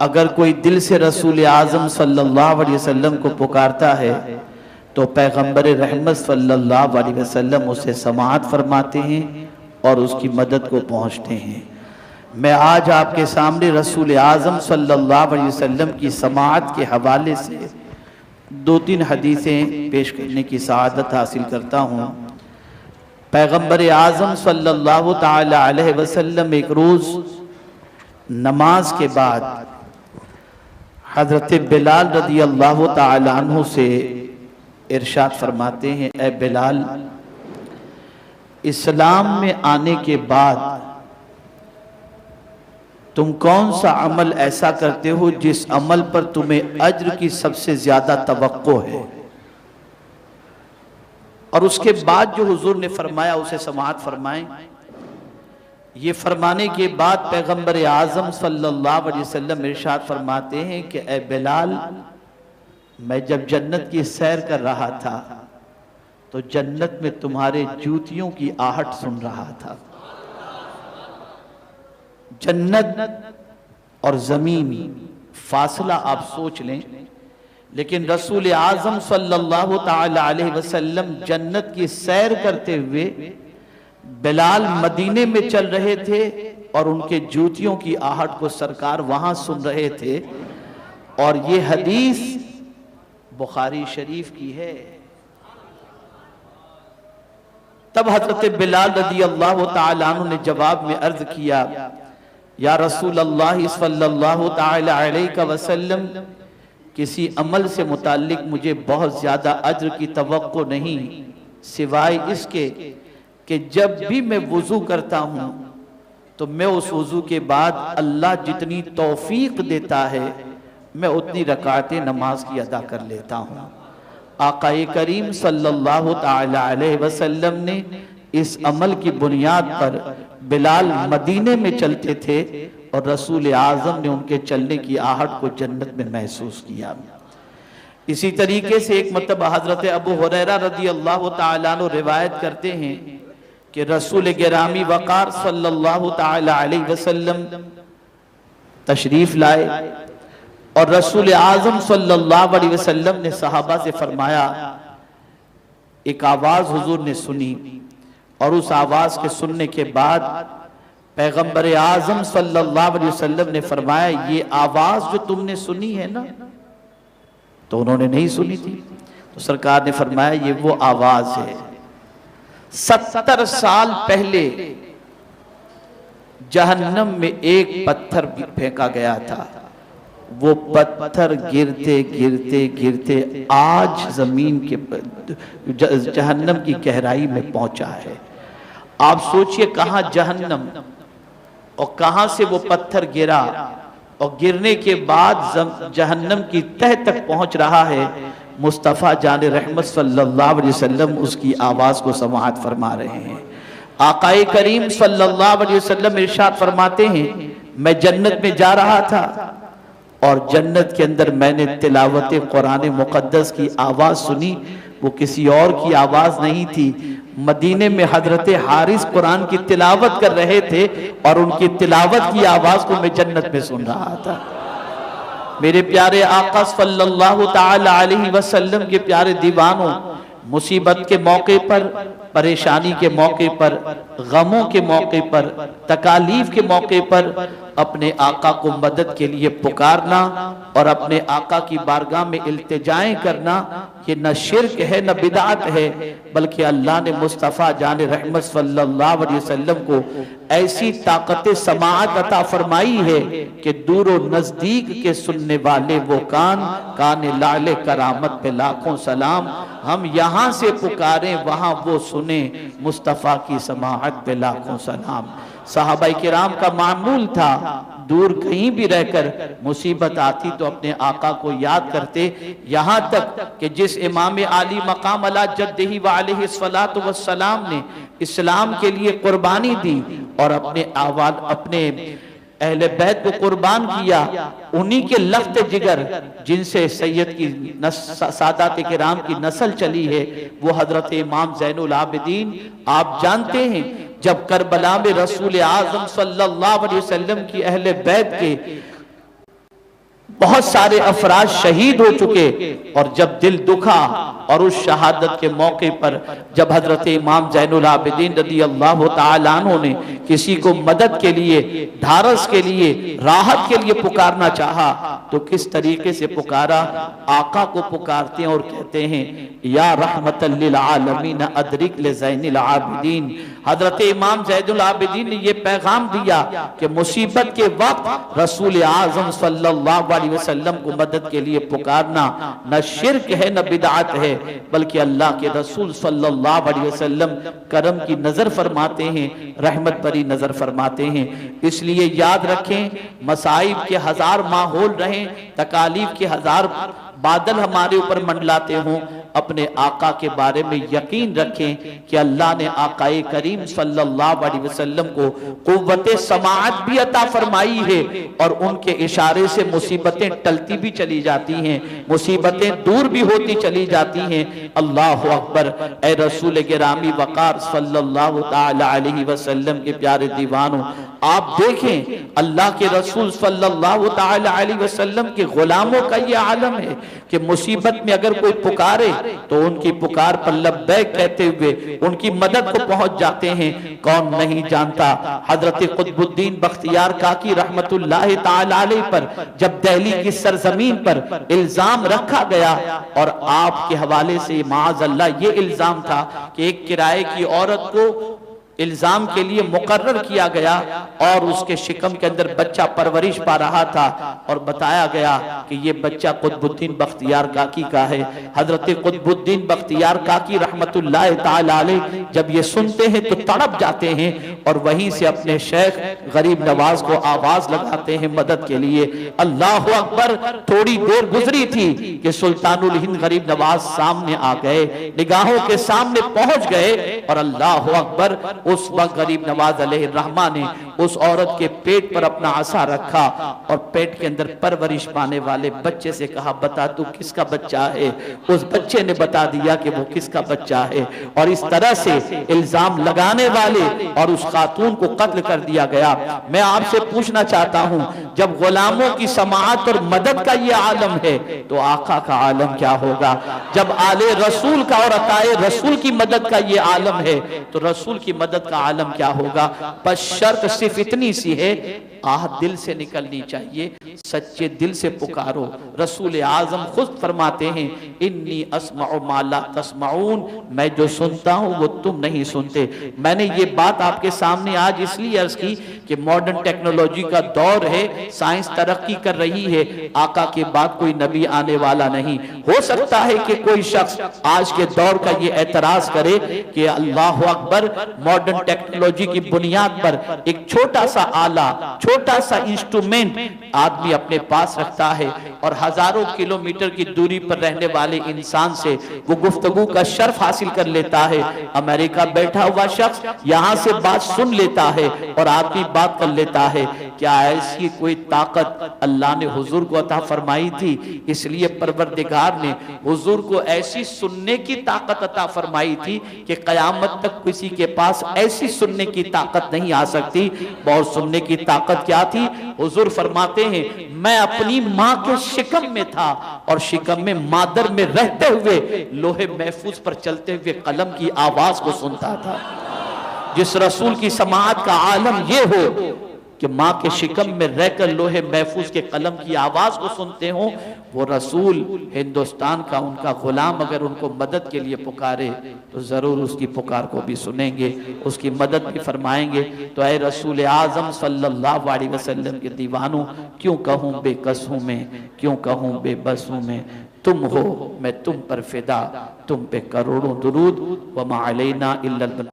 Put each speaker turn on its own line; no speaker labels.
अगर कोई दिल से रसूल आज़म सल्लल्लाहु अलैहि वसल्लम को पुकारता है तो पैगंबर रहमत सल्लल्लाहु अलैहि वसल्लम उसे समाअत फरमाते हैं और उसकी मदद को पहुँचते हैं। मैं आज आपके सामने रसूल आज़म सल्लल्लाहु अलैहि वसल्लम की समाअत के हवाले से 2-3 हदीसें पेश करने की सआदत हासिल करता हूँ। पैगंबर आज़म सल्लल्लाहु ताला अलैहि वसल्लम एक रोज़ नमाज के बाद हज़रत बिलाल रज़ी अल्लाह ताला अन्हु से इरशाद फरमाते हैं, ए बिलाल, इस्लाम में आने के बाद तुम कौन सा अमल ऐसा करते हो जिस अमल पर तुम्हें अज्र की सबसे ज्यादा तवक्को है? और उसके बाद जो हुजूर ने फरमाया उसे समाअत फरमाएं। ये फरमाने के बाद पैगंबर आज़म सल्लल्लाहु अलैहि वसल्लम इरशाद फरमाते हैं कि ए बिलाल, मैं जब जन्नत की सैर कर रहा था तो जन्नत में तुम्हारे जूतियों की आहट सुन रहा था। जन्नत और जमीन फासला आप सोच लें, लेकिन रसूल आज़म सल्लल्लाहु ताला अलैहि वसल्लम जन्नत की सैर करते हुए बिलाल मदीने में चल रहे थे और उनके जूतियों की आहट को सरकार वहां सुन रहे थे। और ये हदीस बुखारी शरीफ की है। तब हजरत बिलाल रज़ी अल्लाह ताला अन्हु ने जवाब में अर्ज किया, या रसूल अल्लाह सल्लल्लाहु ताला अलैहि वसल्लम, किसी अमल से मुताल्लिक मुझे बहुत ज्यादा अज्र की तवक्को नहीं, सिवाय इसके कि जब भी मैं वुजू करता हूं तो मैं उस वुजू के बाद अल्लाह जितनी तौफीक देता है मैं उतनी रकातें नमाज की अदा कर लेता हूं। आकाए करीम सल्लल्लाहु ताला अलैहि वसल्लम ने इस अमल की बुनियाद पर बिलाल मदीने में चलते थे और रसूल आज़म ने उनके चलने की आहट को जन्नत में महसूस किया। इसी तरीके से एक मतलब हजरत अबू हुरैरा रज़ी अल्लाह ताला अन्हु रिवायत करते हैं कि रसूल गिरामी वक़ार सल्लल्लाहु ताला अलैहि वसल्लम तशरीफ लाए और रसूल आज़म सल्लल्लाहु अलैहि वसल्लम ने सहाबा से फरमाया, एक आवाज़ हुजूर ने सुनी और उस आवाज़ के सुनने के बाद पैगंबर आज़म सल्लल्लाहु अलैहि वसल्लम ने फरमाया, ये आवाज़ जो तुमने सुनी है ना, तो उन्होंने नहीं सुनी थी। तो सरकार ने फरमाया, ये वो आवाज़ है 70 साल पहले जहन्नम में एक पत्थर फेंका गया था, वो पत्थर गिरते गिरते गिरते आज जमीन के जहन्नम की गहराई में पहुंचा है। आप सोचिए कहां जहन्नम और कहां से वो पत्थर गिरा और गिरने के बाद जहन्नम की तह तक पहुंच रहा है। मुस्तफ़ा जान रहमत सल्लल्लाहु अलैहि वसल्लम उसकी आवाज को समाअत फरमा रहे हैं। आकाए करीम सल्लल्लाहु अलैहि वसल्लम इरशाद फरमाते हैं, मैं जन्नत में जा रहा था और जन्नत के अंदर मैंने तिलावत कुरान मुक़द्दस की आवाज़ सुनी। वो किसी और की आवाज़ नहीं थी, मदीने में हजरत हारिस कुरान की तिलावत कर रहे थे और उनकी तिलावत की आवाज़ को मैं जन्नत में सुन रहा था। मेरे प्यारे आका सल्लल्लाहु ताला अलैहि वसल्लम के प्यारे दीवानों, मुसीबत के मौके पर, परेशानी के मौके पर, गमों के मौके पर, तकालीफ के मौके पर अपने आका को मदद के लिए पुकारना और अपने आका की बारगाह में इल्तिजाएं करना, ये न शिर्क है न बिदात है, बल्कि अल्लाह ने मुस्तफ़ा जान रहमत सल्लल्लाहु अलैहि वसल्लम को ऐसी ताकत समाअत अता फरमाई है कि दूरो नजदीक के सुनने वाले वो कान लाले करामत पे लाखों सलाम। हम यहाँ से पुकारें वहाँ वो सुने, मुस्तफ़ा की समाअत पे लाखों सलाम। सहाबाई किराम का मामूल था, दूर कहीं भी रहकर मुसीबत आती तो अपने आका को याद करते, यहाँ तक कि जिस इमाम आली मकाम अला जद्दिही व अलैहि सलातु वस्सलाम ने इस्लाम के लिए कुर्बानी दी और अपने अहले बैत को कुर्बान किया, उन्हीं के लफ्त जिगर जिनसे सैयद की सादात किराम की नस्ल चली है, वो हजरत इमाम ज़ैनुल आबिदीन। आप जानते हैं जब करबला में रसूल आज़म सल्लल्लाहु अलैहि वसल्लम की अहले बैत के बहुत सारे अफराद शहीद हो चुके, और जब दिल दुखा और उस शहादत के मौके पर जब हजरत इमाम ज़ैनुल आबिदीन रज़ी अल्लाह तआला अन्हु ने किसी को मदद के लिए, ढारस के लिए, राहत के लिए पुकारना चाहा, तो किस तरीके से पुकारा। आका को पुकारते हैं और कहते हैं या रहमतल लिल आलमीन अदरिक ले ज़ैनुल आबिदीन। हजरत इमाम ज़ैनुल आबिदीन ने यह पैगाम दिया कि मुसीबत के वक्त रसूल आज़म सल्लल्लाहु अलैहि वसल्लम को मदद के लिए पुकारना न शिर्क है न बिदअत है, बल्कि अल्लाह के रसूल सल्लल्लाहु अलैहि वसल्लम करम की नजर फरमाते हैं, रहमत भरी नजर फरमाते हैं। इसलिए याद रखें, मसाइब के हजार माहौल रहें, तकालीफ के हजार बादल हमारे ऊपर मंडलाते हों, अपने आका के बारे में यकीन रखें कि अल्लाह ने आकाए करीम सल्लल्लाहु अलैहि वसल्लम को कुव्वते समाअत भी अता फरमाई है, और उनके इशारे से मुसीबतें टलती भी चली जाती हैं, मुसीबतें दूर भी होती चली जाती हैं। अल्लाहु अकबर। ए रसूल गिरामी वक़ार सल्लल्लाहु तआला अलैहि वसल्लम के प्यारे दीवानों, आप देखें अल्लाह के रसूल सल्लल्लाहु तआला अलैहि वसल्लम के गुलामों का ये आलम है कि मुसीबत में अगर कोई पुकारे तो उनकी पुकार पर लब्बैक कहते हुए उनकी मदद को पहुंच जाते हैं। कौन नहीं जानता हजरत कुतुबुद्दीन बख्तियार काकी रहमतुल्लाह ताला अलैह पर जब दिल्ली की सरजमीन पर इल्जाम रखा गया, और आपके हवाले से माअज़ल्लाह ये इल्जाम था कि एक किराए की औरत को इल्जाम के लिए मुकर्रर किया गया और उसके शिकम के अंदर बच्चा परवरिश पा रहा था, और बताया गया कि ये बच्चा कुतुबुद्दीन बख्तियार काकी का है। हजरत कुतुबुद्दीन बख्तियार काकी रहमतुल्लाह ताला अलैह जब ये सुनते हैं तो तड़प जाते हैं, और वहीं से अपने शेख गरीब नवाज को आवाज लगाते हैं मदद के लिए। अल्लाह अकबर। थोड़ी देर गुजरी थी कि सुल्तानुल हिंद गरीब नवाज सामने आ गए, निगाहों के सामने पहुंच गए, और अल्लाह अकबर उस वक्त गरीब नवाज अलैहिर्रहमा ने उस औरत के पेट पर अपना आसा रखा और पेट के अंदर परवरिश पाने वाले बच्चे से कहा, बता तू किसका बच्चा है। उस बच्चे ने बता दिया कि वो किसका बच्चा है, और इस तरह से इल्जाम लगाने वाले और उस खातून को कत्ल कर दिया गया। मैं आपसे पूछना चाहता हूं, जब गुलामों की समाअत और मदद का ये आलम है तो आका का आलम क्या होगा। जब आले रसूल का और अताए रसूल की मदद का ये आलम है तो रसूल की मदद का आलम क्या होगा। बस शर्त सिर्फ इतनी सी है, आह दिल से निकलनी चाहिए, सच्चे दिल से पुकारो। रसूल आजम खुद फरमाते हैं, इन्नी अस्माउ मा ला तस्माऊन, मैं जो सुनता हूं वो तुम नहीं सुनते। मैंने ये बात आपके सामने आज इसलिए अर्ज की कि मॉडर्न टेक्नोलॉजी का दौर है, साइंस तरक्की कर रही है, आका के बाद कोई नबी आने वाला नहीं। हो सकता है कि कोई शख्स आज के दौर का ये एतराज करे कि अल्लाह अकबर, मॉडर्न टेक्नोलॉजी की बुनियाद पर एक छोटा सा आला, छोटा सा इंस्ट्रूमेंट आदमी अपने पास रखता है, और हजारों किलोमीटर की दूरी पर रहने वाले इंसान से वो गुफ्तगू का शर्फ हासिल कर लेता है। अमेरिका बैठा हुआ शख्स यहाँ से बात सुन लेता है और आदमी बात कर लेता है। क्या ऐसी कोई ताकत अल्लाह ने हुजूर को अता फरमाई थी? इसलिए परवरदिगार ने हुजूर को ऐसी सुनने की ताकत अता फरमाई थी कि कयामत तक किसी के पास ऐसी सुनने की ताकत नहीं आ सकती। बहुत सुनने की ताकत क्या थी? हुजूर फरमाते हैं, मैं अपनी माँ के शिकम में था और शिकम में मादर में रहते हुए लोहे महफूज पर चलते हुए कलम की आवाज को सुनता था। जिस रसूल की समाअत का आलम ये हो कि माँ के शिकम में रहकर लोहे महफूज के कलम की आवाज को सुनते हो, वो रसूल हिंदुस्तान का उनका गुलाम अगर उनको मदद के लिए पुकारे तो जरूर उसकी पुकार को भी सुनेंगे, उसकी मदद भी फरमाएंगे। तो ऐ रसूल आजम सल्लल्लाहु अलैहि वसल्लम के दीवानों, क्यों कहूँ बेकस हूँ मैं, क्यों कहूँ बेबस हूँ मैं, तुम हो मैं तुम पर फिदा, तुम पे करोड़ों दुरूद, व मा अलैना इल्लल बलाग।